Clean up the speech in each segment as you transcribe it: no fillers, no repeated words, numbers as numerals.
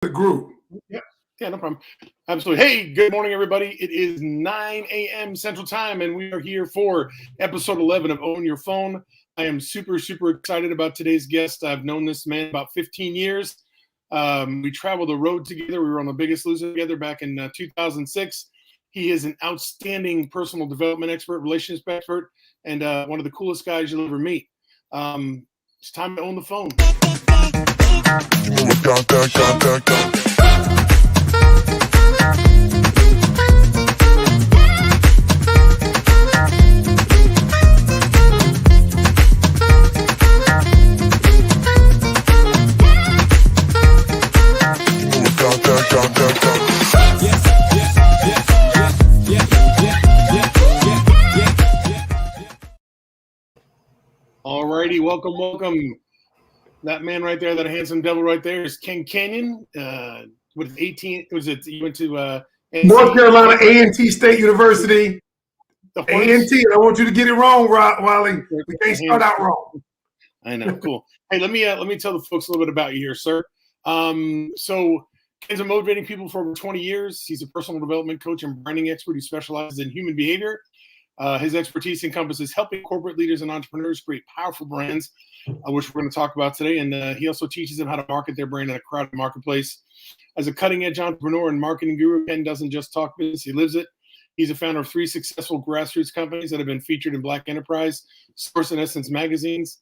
the group. Yeah, no problem. Absolutely. Hey, good morning, everybody. It is 9 a.m. Central Time, and we are here for episode 11 of Own Your Phone. I am super excited about today's guest. I've known this man about 15 years. We traveled the road together. We were on The Biggest Loser together back in 2006. He is an outstanding personal development expert, relationship expert, and one of the coolest guys you'll ever meet. It's time to own the phone. Alrighty, welcome. That man right there, that handsome devil right there, is Canion. With 18, you went to North Carolina A&T State University. A&T. I want you to get it wrong, Wally. We can't start out wrong. I know, cool. Hey, let me tell the folks a little bit about you here, sir. So Ken's been motivating people for over 20 years. He's a personal development coach and branding expert who specializes in human behavior. His expertise encompasses helping corporate leaders and entrepreneurs create powerful brands, which we're going to talk about today. And he also teaches them how to market their brand in a crowded marketplace. As a cutting-edge entrepreneur and marketing guru, Ken doesn't just talk business, he lives it. He's a founder of 3 successful grassroots companies that have been featured in Black Enterprise, Source, and Essence magazines.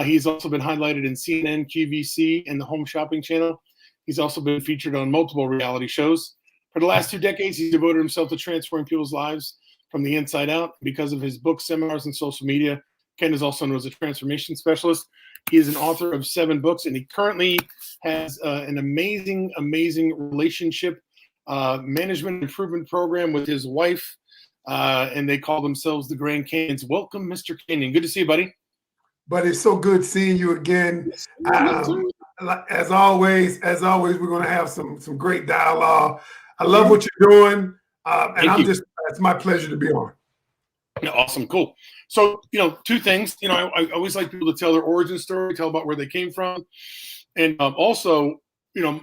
He's also been highlighted in CNN, QVC, and the Home Shopping Channel. He's also been featured on multiple reality shows. For the last 2 decades, he's devoted himself to transforming people's lives from the inside out. Because of his books, seminars, and social media, Ken is also known as a transformation specialist. He is an author of 7 books, and he currently has an amazing relationship management improvement program with his wife, and they call themselves the Grand Canyons. Welcome, Mr. Canion. Good to see you, buddy. But it's so good seeing you again. As always, we're going to have some great dialogue. I love what you're doing, and it's my pleasure to be on. Yeah, awesome, cool. So, 2 things. I always like people to tell their origin story, tell about where they came from, and also,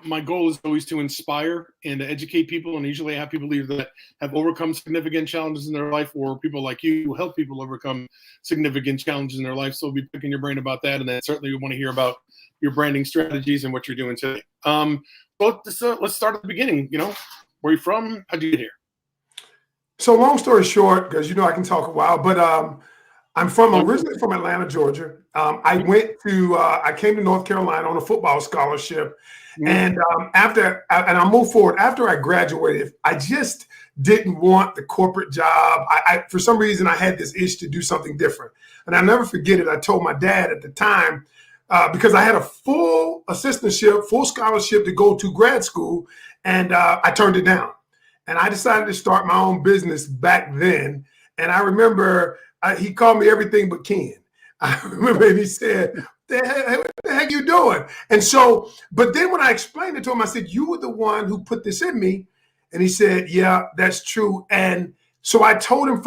my goal is always to inspire and to educate people. And usually, I have people either that have overcome significant challenges in their life, or people like you who help people overcome significant challenges in their life. So, we'll be picking your brain about that, and then certainly we want to hear about your branding strategies and what you're doing today. Let's start at the beginning. Where are you from? How'd you get here? So long story short, because I can talk a while, but I'm originally from Atlanta, Georgia. I came to North Carolina on a football scholarship, and I moved forward after I graduated. I just didn't want the corporate job. I for some reason I had this itch to do something different, and I'll never forget it. I told my dad at the time because I had a full assistantship, full scholarship to go to grad school, and I turned it down. And I decided to start my own business back then. And I remember he called me everything but Ken. I remember he said, what the heck are you doing? And so, but then when I explained it to him, I said, you were the one who put this in me. And he said, yeah, that's true. And so I told him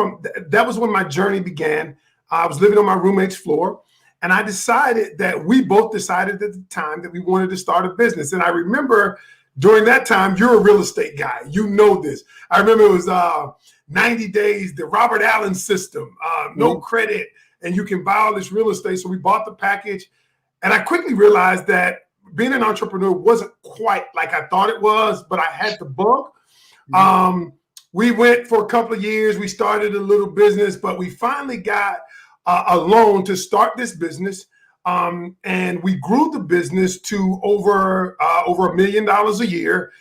that was when my journey began. I was living on my roommate's floor. And we both decided at the time that we wanted to start a business. And I remember during that time, you're a real estate guy. You know this. I remember it was 90 days, the Robert Allen system, no credit, and you can buy all this real estate. So we bought the package. And I quickly realized that being an entrepreneur wasn't quite like I thought it was, but I had the bug. We went for a couple of years. We started a little business, but we finally got a loan to start this business. And we grew the business to over $1 million a year.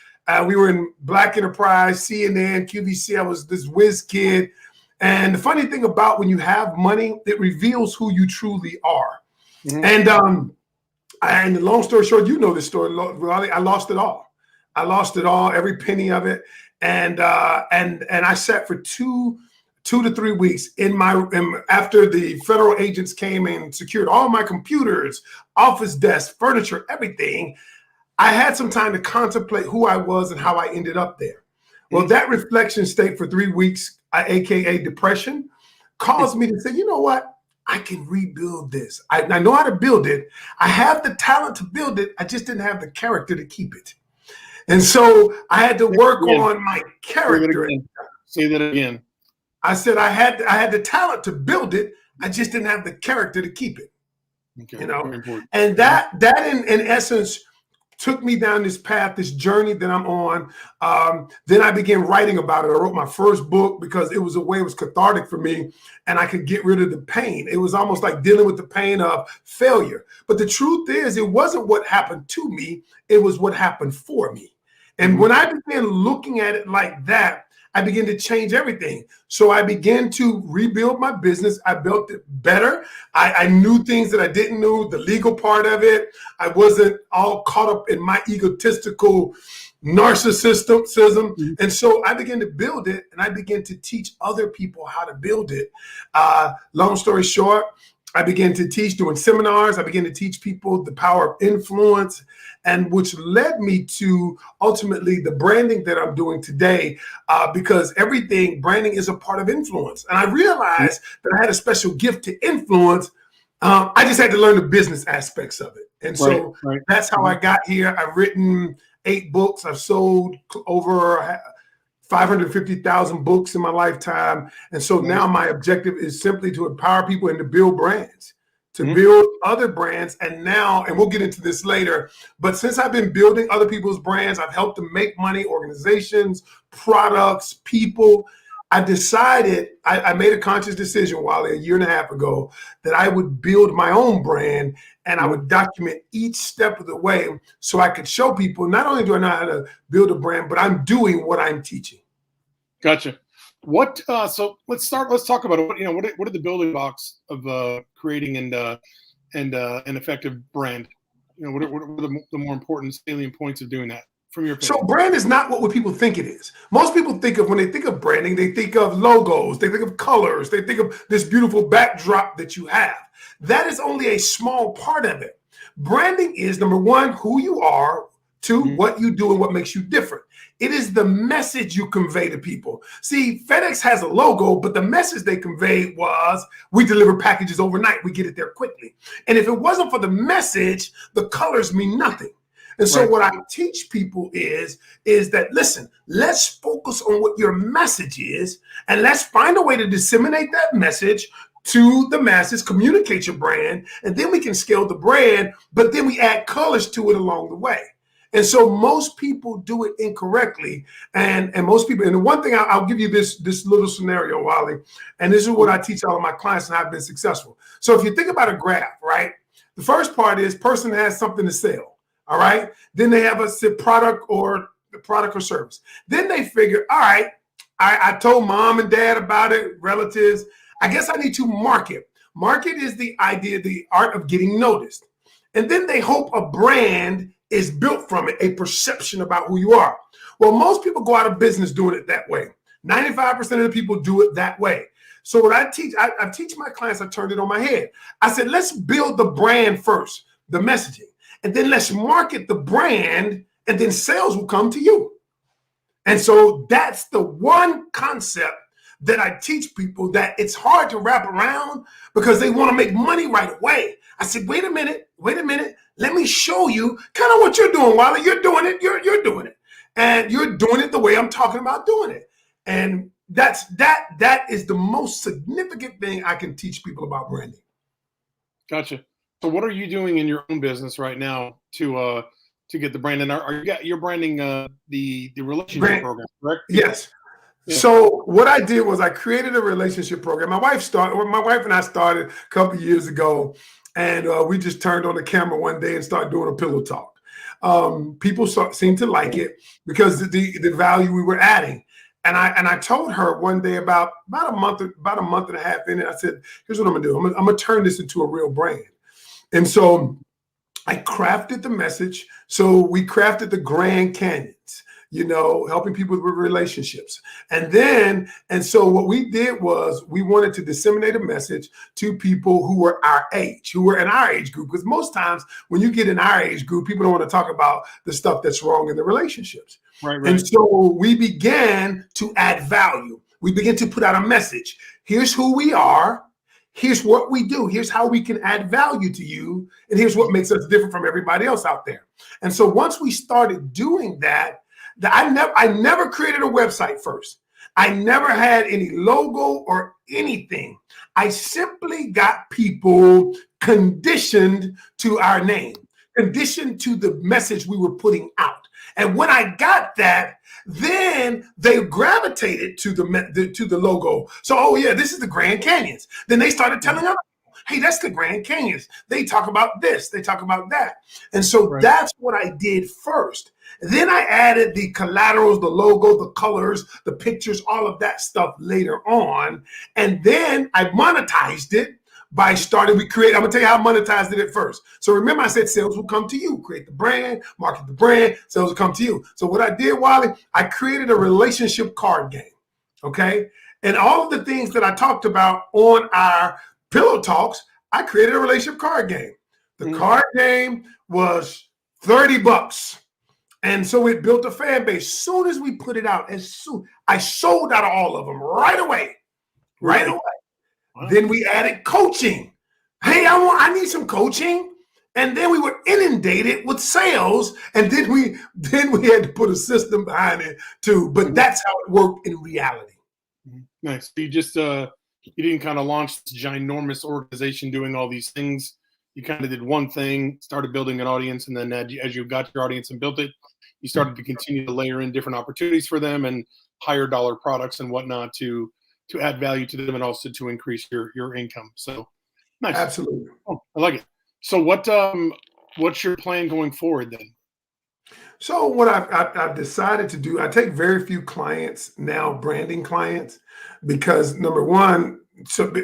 We were in Black Enterprise, CNN, QVC. I was this whiz kid. And the funny thing about when you have money, it reveals who you truly are. And the long story short, you know this story. I lost it all. I lost it all, every penny of it. And I sat for 2 to 3 weeks after the federal agents came and secured all my computers, office desks, furniture, everything. I had some time to contemplate who I was and how I ended up there. Well, that reflection state for 3 weeks, aka depression, caused me to say, you know what? I can rebuild this. I know how to build it. I have the talent to build it. I just didn't have the character to keep it. And so I had to work Again. on my character. Say that again. I said I had the talent to build it. I just didn't have the character to keep it. Okay. You know, and that in essence took me down this path, this journey that I'm on. Then I began writing about it. I wrote my first book because it was a way, it was cathartic for me, and I could get rid of the pain. It was almost like dealing with the pain of failure. But the truth is, it wasn't what happened to me, it was what happened for me. And when I began looking at it like that, I began to change everything. So I began to rebuild my business. I built it better. I knew things that I didn't know, the legal part of it. I wasn't all caught up in my egotistical narcissism. And so I began to build it, and I began to teach other people how to build it. Long story short, I began to teach, doing seminars. I began to teach people the power of influence, and which led me to ultimately the branding that I'm doing today, because branding is a part of influence. And I realized that I had a special gift to influence. I just had to learn the business aspects of it. And so that's how I got here. I've written 8 books. I've sold over 550,000 books in my lifetime. And so now my objective is simply to empower people and to build brands, to build other brands. And now, and we'll get into this later, but since I've been building other people's brands, I've helped them make money, organizations, products, people. I decided, I made a conscious decision, Wally, a year and a half ago, that I would build my own brand, and I would document each step of the way so I could show people, not only do I know how to build a brand, but I'm doing what I'm teaching. Gotcha. So let's talk about it. What are the building blocks of creating an effective brand? What are the more important salient points of doing that from your opinion? So brand is not what people think it is. Most people think of, when they think of branding, they think of logos, they think of colors, they think of this beautiful backdrop that you have. That is only a small part of it. Branding is, number one, who you are, 2, what you do and what makes you different. It is the message you convey to people. See, FedEx has a logo, but the message they conveyed was, we deliver packages overnight. We get it there quickly. And if it wasn't for the message, the colors mean nothing. And so what I teach people is that, listen, let's focus on what your message is, and let's find a way to disseminate that message to the masses, communicate your brand, and then we can scale the brand, but then we add colors to it along the way. And so most people do it incorrectly. And most people, and the one thing I'll give you this little scenario, Wally, and this is what I teach all of my clients, and I've been successful. So if you think about a graph, right? The first part is person has something to sell, all right? Then they have a product or service. Then they figure, all right, I told mom and dad about it, relatives. I guess I need to market. Market is the idea, the art of getting noticed. And then they hope a brand is built from it, a perception about who you are. Well, most people go out of business doing it that way. 95% of the people do it that way. So what I teach my clients, I turned it on my head. I said, let's build the brand first, the messaging, and then let's market the brand, and then sales will come to you. And so that's the one concept that I teach people, that it's hard to wrap around because they want to make money right away. I said, wait a minute. Let me show you kind of what you're doing, Wally. You're doing it. You're doing it. And you're doing it the way I'm talking about doing it. And that is the most significant thing I can teach people about branding. Gotcha. So what are you doing in your own business right now to get the brand? And you're branding the relationship program, correct? Yes. Yeah. So what I did was I created a relationship program. My wife and I started a couple of years ago, and we just turned on the camera one day and started doing a pillow talk. People seemed to like it because the value we were adding. And I told her one day about a month and a half in it, I said, here's what I'm gonna do. I'm gonna turn this into a real brand. And so I crafted the message. So we crafted the Grand Canyons, helping people with relationships. And so what we did was we wanted to disseminate a message to people who were our age, who were in our age group. Because most times when you get in our age group, people don't want to talk about the stuff that's wrong in the relationships. Right. And so we began to add value. We began to put out a message. Here's who we are. Here's what we do. Here's how we can add value to you. And here's what makes us different from everybody else out there. And so once we started doing that, I never created a website first. I never had any logo or anything. I simply got people conditioned to our name, conditioned to the message we were putting out. And when I got that, then they gravitated to the logo. So, oh yeah, this is the Grand Canyons. Then they started telling other people, hey, that's the Grand Canyons. They talk about this, they talk about that. And so that's what I did first. Then I added the collaterals, the logo, the colors, the pictures, all of that stuff later on. And then I monetized it by starting, I'm gonna tell you how I monetized it at first. So remember I said sales will come to you, create the brand, market the brand, sales will come to you. So what I did, Wally, I created a relationship card game, okay? And all of the things that I talked about on our Pillow Talks, I created a relationship card game. The card game was $30. And so it built a fan base. Soon as we put it out, I sold out of all of them right away. Wow. Then we added coaching. Hey, I need some coaching. And then we were inundated with sales. And then we had to put a system behind it too. But that's how it worked in reality. Nice. You just you didn't kind of launch this ginormous organization doing all these things. You kind of did one thing, started building an audience, and then as you got your audience and built it, you started to continue to layer in different opportunities for them and higher dollar products and whatnot to add value to them and also to increase your income. So nice. Absolutely. Oh, I like it. So what's your plan going forward then? So what I've decided to do, I take very few clients now, branding clients, because number one,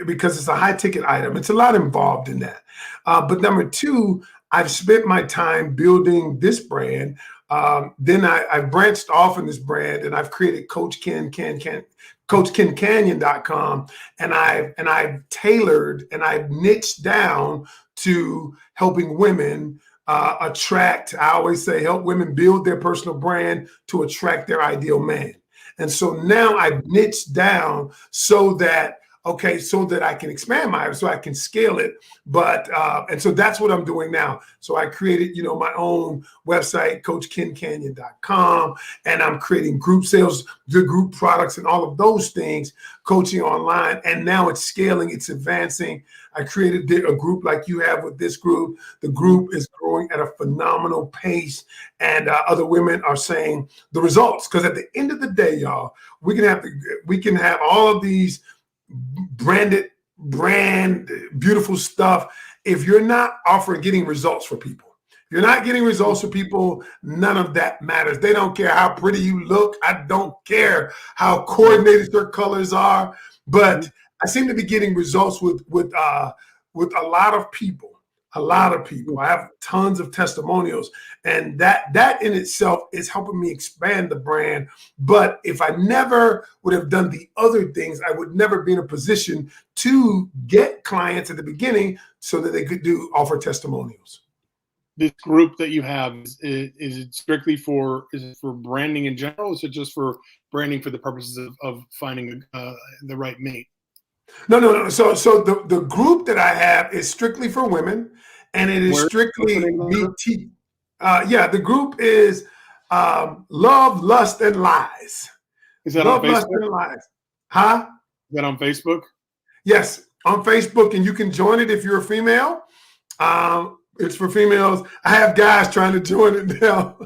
because it's a high ticket item, it's a lot involved in that. But number two, I've spent my time building this brand. Then I branched off in this brand and I've created CoachKenCanion.com, and I've tailored and I've niched down to helping women attract. I always say help women build their personal brand to attract their ideal man. And so now I've niched down so that I can expand so I can scale it. But and so that's what I'm doing now. So I created, my own website, CoachKenCanion.com, and I'm creating group sales, the group products, and all of those things, coaching online. And now it's scaling, it's advancing. I created a group like you have with this group. The group is growing at a phenomenal pace, and other women are saying the results. Because at the end of the day, y'all, we can have all of these brand beautiful stuff. If you're not getting results for people, if you're not getting results for people, none of that matters. They don't care how pretty you look. I don't care how coordinated your colors are. But I seem to be getting results with a lot of people. I have tons of testimonials, and that in itself is helping me expand the brand. But if I never would have done the other things, I would never be in a position to get clients at the beginning so that they could offer testimonials. This group that you have, is it strictly for branding in general? Or is it just for branding for the purposes of finding the right mate? No. So the group that I have is strictly for women, and it is strictly BT. The group is Love, Lust, and Lies. Is that Love, on Facebook? Lust, and Lies. Huh? Is that on Facebook? Yes, on Facebook, and you can join it if you're a female. It's for females. I have guys trying to join it now.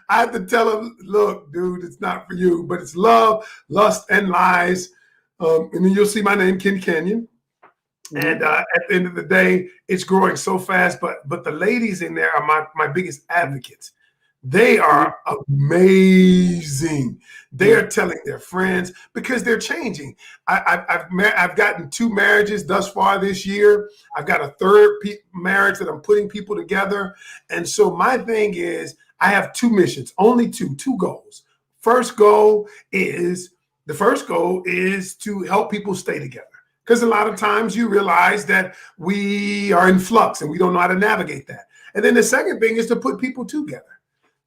I have to tell them, look, dude, it's not for you, but it's Love, Lust, and Lies. And then you'll see my name, Ken Canion. And at the end of the day, it's growing so fast. But the ladies in there are my biggest advocates. They are amazing. They are telling their friends because they're changing. I've gotten 2 marriages thus far this year. I've got a 3rd marriage that I'm putting people together. And so my thing is, I have 2 missions, only 2 goals. The first goal is to help people stay together. Because a lot of times you realize that we are in flux and we don't know how to navigate that. And then the second thing is to put people together.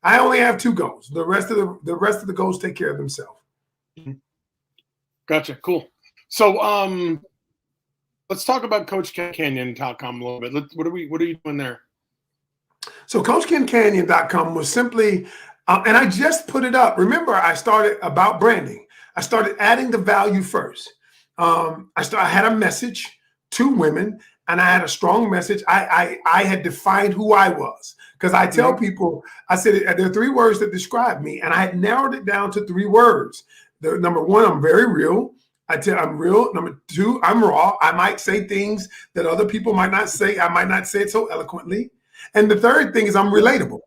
I only have 2 goals. The rest of the goals take care of themselves. Gotcha. Cool. So Let's talk about CoachCanion.com a little bit. What are you doing there? So CoachCanCanion.com was simply, and I just put it up. Remember, I started about branding. I started adding the value first. I had a message to women, and I had a strong message. I had defined who I was, because I tell people, I said there are 3 words that describe me, and I had narrowed it down to 3 words. Number 1, I'm very real. I'm real. Number 2, I'm raw. I might say things that other people might not say. I might not say it so eloquently. And the third thing is I'm relatable.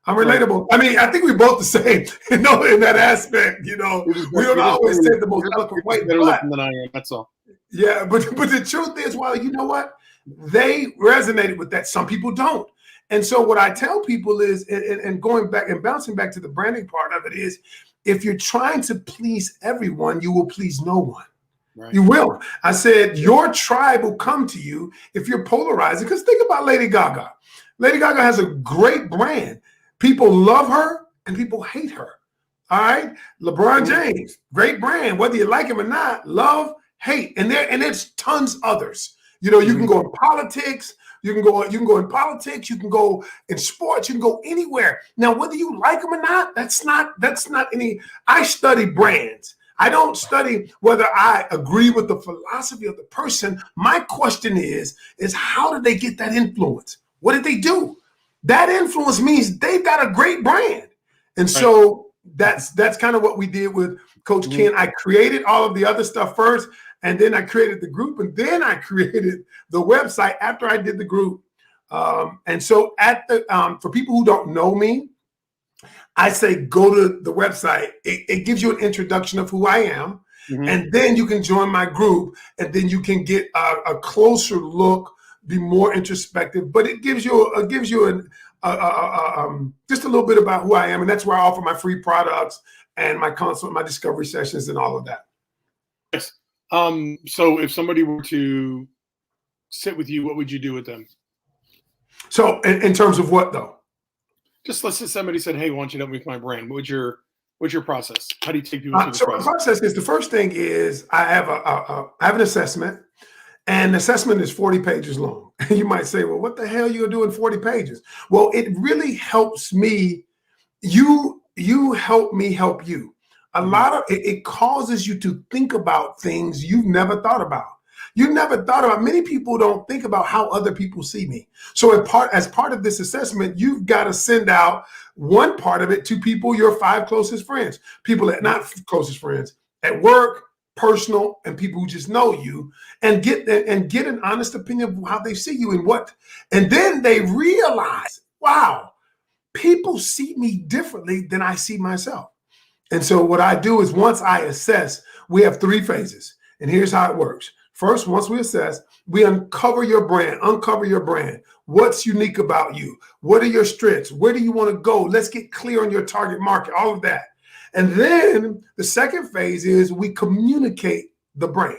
I'm relatable. I mean, I think we're both the same, in that aspect. We don't always say it the most eloquent way. Better looking than I am. That's all. Yeah, but the truth is, well, you know what? They resonated with that. Some people don't. And so what I tell people is, and going back and bouncing back to the branding part of it is, if you're trying to please everyone, you will please no one. Right. You will. I said, your tribe will come to you if you're polarizing. Because think about Lady Gaga. Lady Gaga has a great brand. People love her and people hate her. All right. LeBron James, great brand. Whether you like him or not, love, hate. And there's tons others. You can go in politics. You can go in politics. You can go in sports. You can go anywhere. Now, whether you like them or not, that's not any. I study brands. I don't study whether I agree with the philosophy of the person. My question is how did they get that influence? What did they do? That influence means they've got a great brand. And so that's kind of what we did with Coach Ken. I created all of the other stuff first, and then I created the group, and then I created the website after I did the group. And so for people who don't know me, I say go to the website. It gives you an introduction of who I am, and then you can join my group, and then you can get a closer look, be more introspective. But it gives you just a little bit about who I am, and that's where I offer my free products and my consult, my discovery sessions, and all of that. Yes. So if somebody were to sit with you, what would you do with them? So in terms of what though? Just let's say somebody said, "Hey, why don't you help me with my brand?" What's your process? How do you take people through the process? My process is, the first thing is I have an assessment, and the assessment is 40 pages long. You might say, "Well, what the hell are you gonna do in 40 pages?" Well, it really helps me. You help me help you. A lot of it causes you to think about things you've never thought about. Many people don't think about how other people see me. So as part of this assessment, you've got to send out one part of it to people, your 5 closest friends, people that not closest friends, at work, personal, and people who just know you, and get an honest opinion of how they see you and then they realize, wow, people see me differently than I see myself. And so what I do is, once I assess, we have 3 phases, and here's how it works. First, once we assess, we uncover your brand. What's unique about you? What are your strengths? Where do you want to go? Let's get clear on your target market, all of that. And then the second phase is we communicate the brand.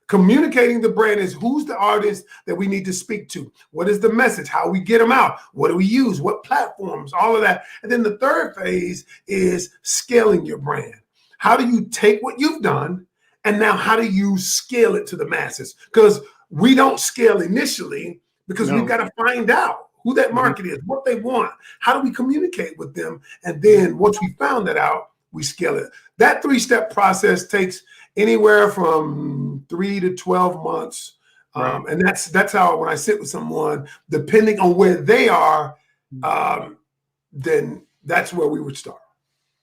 Communicating the brand is, who's the artist that we need to speak to? What is the message? How we get them out? What do we use? What platforms? All of that. And then the third phase is scaling your brand. How do you take what you've done, and now how do you scale it to the masses? Because we don't scale initially, because we've got to find out who that market is, what they want. How do we communicate with them? And then once we found that out, we scale it. That 3-step process takes anywhere from 3 to 12 months. And that's how, when I sit with someone, depending on where they are, then that's where we would start.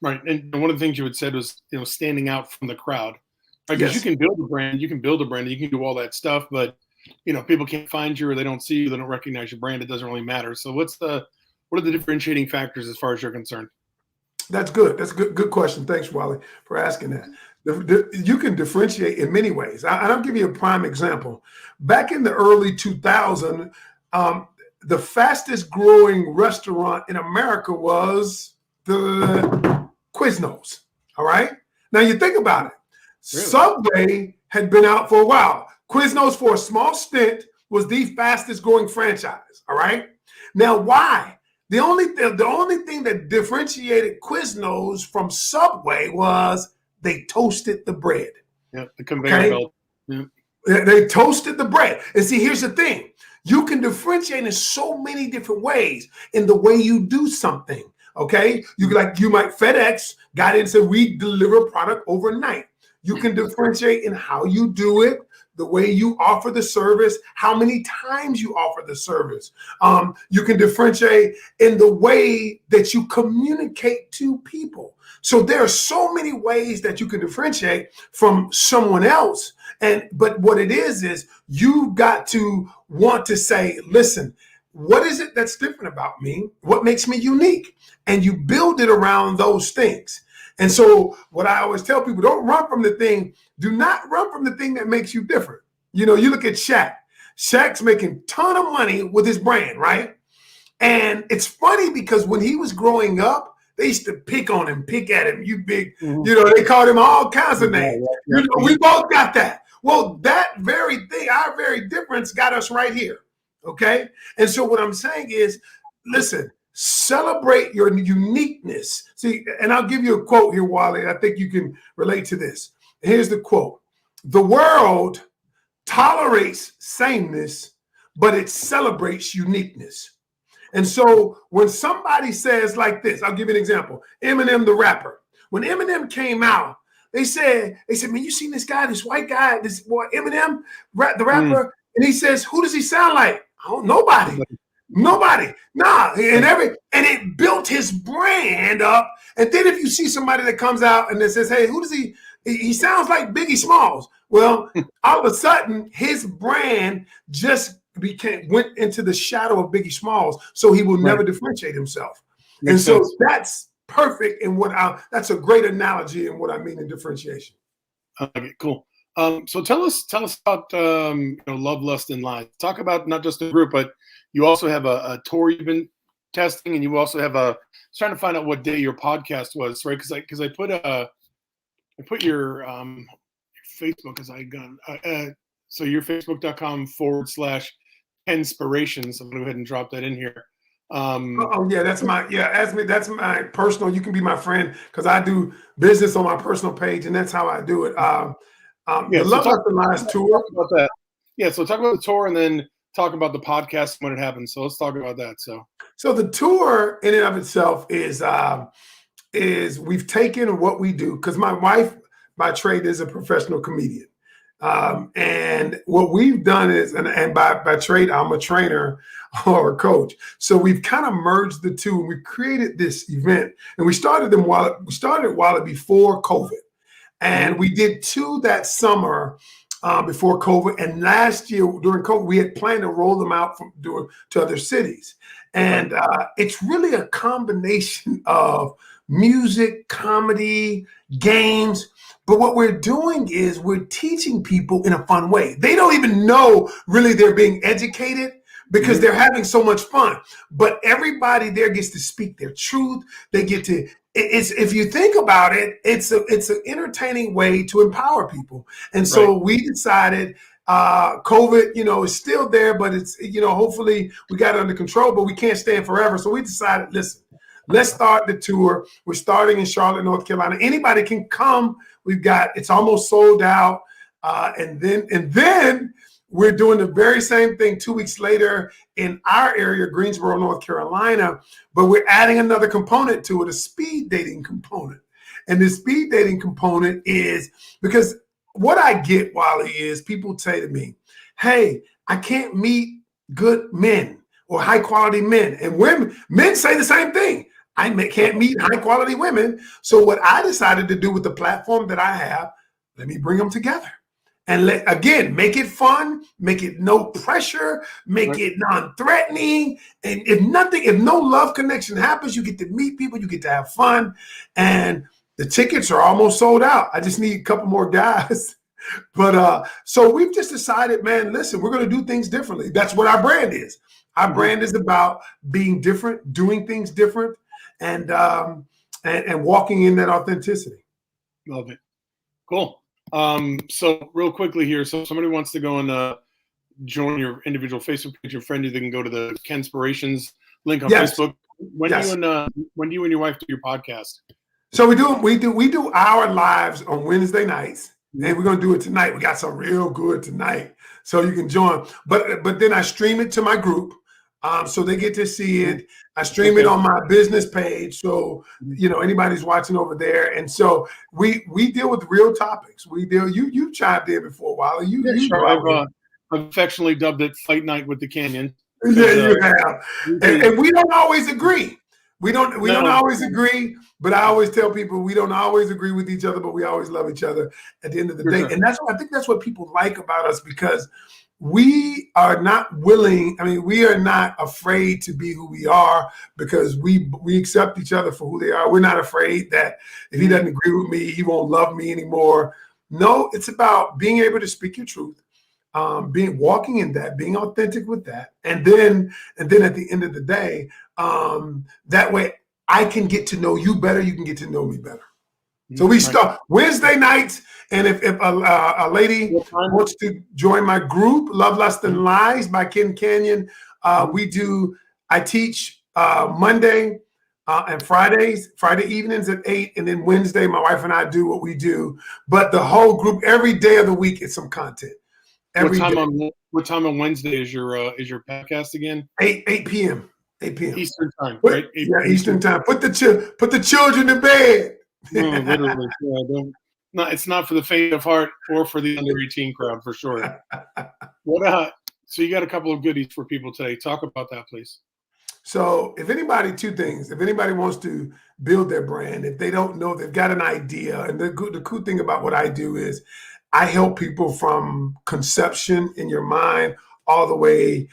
Right. And one of the things you had said was, standing out from the crowd. Because you can build a brand, you can do all that stuff, but people can't find you, or they don't see you, they don't recognize your brand. It doesn't really matter. So what are the differentiating factors as far as you're concerned? That's good. That's a good question. Thanks, Wally, for asking that. You can differentiate in many ways. I'll give you a prime example. Back in the early 2000s, the fastest growing restaurant in America was the Quiznos. All right. Now you think about it. Really? Subway had been out for a while. Quiznos, for a small stint, was the fastest growing franchise. All right. Now, why? The only thing that differentiated Quiznos from Subway was they toasted the bread. Yeah, the conveyor belt. Yeah. They toasted the bread. And see, here's the thing. You can differentiate in so many different ways in the way you do something. Okay. You might FedEx got in and said, we deliver a product overnight. You can differentiate in how you do it, the way you offer the service, how many times you offer the service. You can differentiate in the way that you communicate to people. So there are so many ways that you can differentiate from someone else. But what it is you've got to want to say, listen, what is it that's different about me? What makes me unique? And you build it around those things. And so what I always tell people, don't run from the thing. Do not run from the thing that makes you different. You know, you look at Shaq. Shaq's making a ton of money with his brand, right? And it's funny because when he was growing up, they used to pick on him, pick at him. You big, you know, they called him all kinds of names. You know, we both got that. Well, that very thing, our very difference got us right here. Okay. And so what I'm saying is, listen, celebrate your uniqueness. See, and I'll give you a quote here, Wally. I think you can relate to this. Here's the quote. The world tolerates sameness, but it celebrates uniqueness. And so when somebody says like this, I'll give you an example. Eminem, the rapper. When Eminem came out, they said, man, you seen this guy, this white guy, this boy, Eminem, the rapper? And he says, who does he sound like? Oh, nobody. Nah. And it built his brand up. And then if you see somebody that comes out and that says, hey, who does he sounds like Biggie Smalls. Well, all of a sudden his brand just went into the shadow of Biggie Smalls. So he will never differentiate himself. Makes sense. So that's perfect in that's a great analogy in what I mean in differentiation. Okay, cool. So tell us about Love, Lust, and Lies. Talk about not just the group, but you also have a tour you've been testing, and you also have I was trying to find out what day your podcast was, right? Because I put your Facebook as I got so your facebook.com/Kenspirations. I'm gonna go ahead and drop that in here. That's my personal. You can be my friend because I do business on my personal page, and that's how I do it. The Love, Lust, and Lies tour. About that. Yeah, so talk about the tour and then talk about the podcast when it happens. So let's talk about that. So the tour in and of itself is we've taken what we do, because my wife by trade is a professional comedian. And what we've done is, and by trade, I'm a trainer or a coach. So we've kind of merged the two. We created this event, and we started while before COVID. And we did two that summer before COVID. And last year during COVID, we had planned to roll them out to other cities. And it's really a combination of music, comedy, games. But what we're doing is we're teaching people in a fun way. They don't even know really they're being educated because they're having so much fun. But everybody there gets to speak their truth. They get to, if you think about it, it's an entertaining way to empower people. And so we decided COVID, is still there, but it's, hopefully we got it under control, but we can't stand forever. So we decided, listen, let's start the tour. We're starting in Charlotte, North Carolina. Anybody can come. It's almost sold out. And then we're doing the very same thing 2 weeks later in our area, Greensboro, North Carolina, but we're adding another component to it, a speed dating component. And the speed dating component is because what I get, Wally, is people say to me, hey, I can't meet good men or high quality men. And men say the same thing. I can't meet high quality women. So what I decided to do with the platform that I have, let me bring them together. And make it fun, make it no pressure, make it non-threatening. And if no love connection happens, you get to meet people, you get to have fun. And the tickets are almost sold out. I just need a couple more guys. But so we've just decided, man, listen, we're going to do things differently. That's what our brand is. Our brand is about being different, doing things different, and walking in that authenticity. Love it. Cool. So real quickly here, so if somebody wants to go and join your individual Facebook page, your friend, they can go to the Kenspirations link on Facebook. When do you and your wife do your podcast? So we do our lives on Wednesday nights, Hey, we're gonna do it tonight. We got some real good tonight, so you can join. But then I stream it to my group, so they get to see it. I stream it on my business page, so anybody's watching over there. And so we deal with real topics. We deal. You chimed in before, Wally. Sure. I've affectionately dubbed it "Fight Night with the Canion." Yeah, you have. And we don't always agree. We don't always agree, but I always tell people we don't always agree with each other, but we always love each other at the end of the day. And I think that's what people like about us, because we are not willing. I mean, we are not afraid to be who we are, because we accept each other for who they are. We're not afraid that if he doesn't agree with me, he won't love me anymore. No, it's about being able to speak your truth. Walking in that, being authentic with that, and then at the end of the day, that way I can get to know you better. You can get to know me better. So we start Wednesday nights, and if a lady wants to join my group, Love, Lust, and Lies by Ken Canion, I teach Monday and Friday evenings at 8, and then Wednesday my wife and I do what we do. But the whole group, every day of the week, is some content. What time on Wednesday is your podcast again? 8 p.m. 8 p.m. Eastern time, right? Eastern time. Put the children to bed. Literally, no, it's not for the faint of heart or for the under 18 crowd, for sure. So you got a couple of goodies for people today. Talk about that, please. So two things. If anybody wants to build their brand, if they don't know, they've got an idea. And the cool thing about what I do is I help people from conception in your mind all the way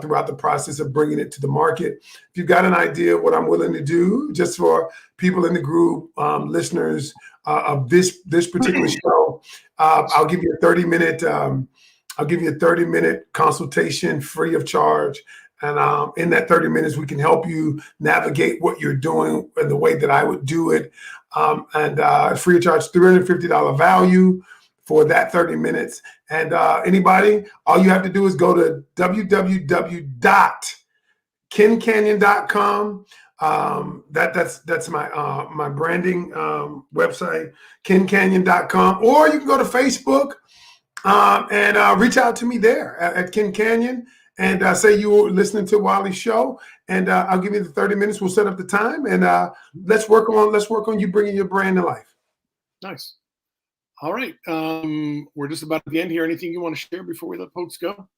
throughout the process of bringing it to the market. If you've got an idea of what I'm willing to do, just for people in the group, listeners of this particular show, I'll give you a 30-minute consultation free of charge. And in that 30 minutes, we can help you navigate what you're doing in the way that I would do it. And free of charge, $350 value for that 30 minutes. And anybody, all you have to do is go to www.kencanion.com. That's my branding website, kencanion.com. Or you can go to Facebook and reach out to me there at Ken Canion, and say you were listening to Wally's show, and I'll give you the 30 minutes. We'll set up the time, and let's work on you bringing your brand to life. Nice. All right. We're just about at the end here. Anything you want to share before we let folks go?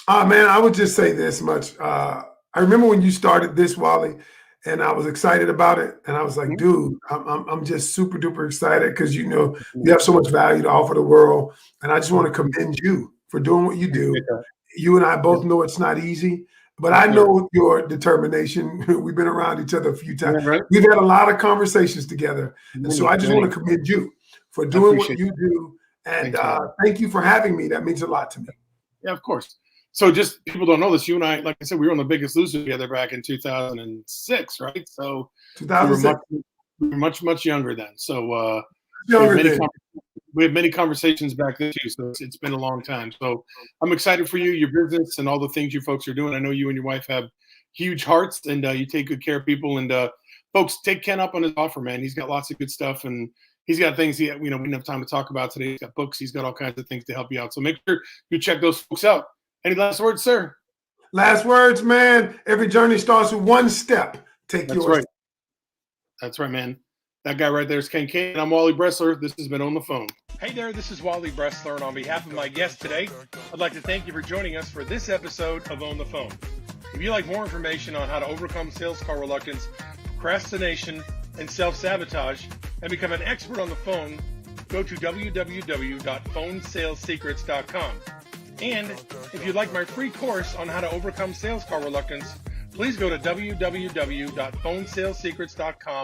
Man, I would just say this much. I remember when you started this, Wally, and I was excited about it. And I was like, dude, I'm just super duper excited, because you have so much value to offer the world. And I just want to commend you for doing what you do. You and I both know it's not easy, but I know your determination. We've been around each other a few times. Yeah, right. We've had a lot of conversations together. And so I just want to commend you for doing what you do. And thank you for having me. That means a lot to me. Yeah, of course. So just people don't know this. You and I, like I said, we were on The Biggest Loser together back in 2006, right? So 2006. We were much younger then. So we had many conversations back then too. So it's been a long time. So I'm excited for you, your business, and all the things you folks are doing. I know you and your wife have huge hearts, and you take good care of people. And folks, take Ken up on his offer, man. He's got lots of good stuff, and he's got things we didn't have time to talk about today. He's got books. He's got all kinds of things to help you out. So make sure you check those folks out. Any last words, sir? Last words, man. Every journey starts with one step. Take yours. Right. That's right, man. That guy right there is Ken Canion. I'm Wally Bressler. This has been On the Phone. Hey there, this is Wally Bressler, and on behalf of my guest today, I'd like to thank you for joining us for this episode of On the Phone. If you'd like more information on how to overcome sales call reluctance, procrastination, and self-sabotage, and become an expert on the phone, go to www.phonesalessecrets.com. And if you'd like my free course on how to overcome sales call reluctance, please go to www.phonesalessecrets.com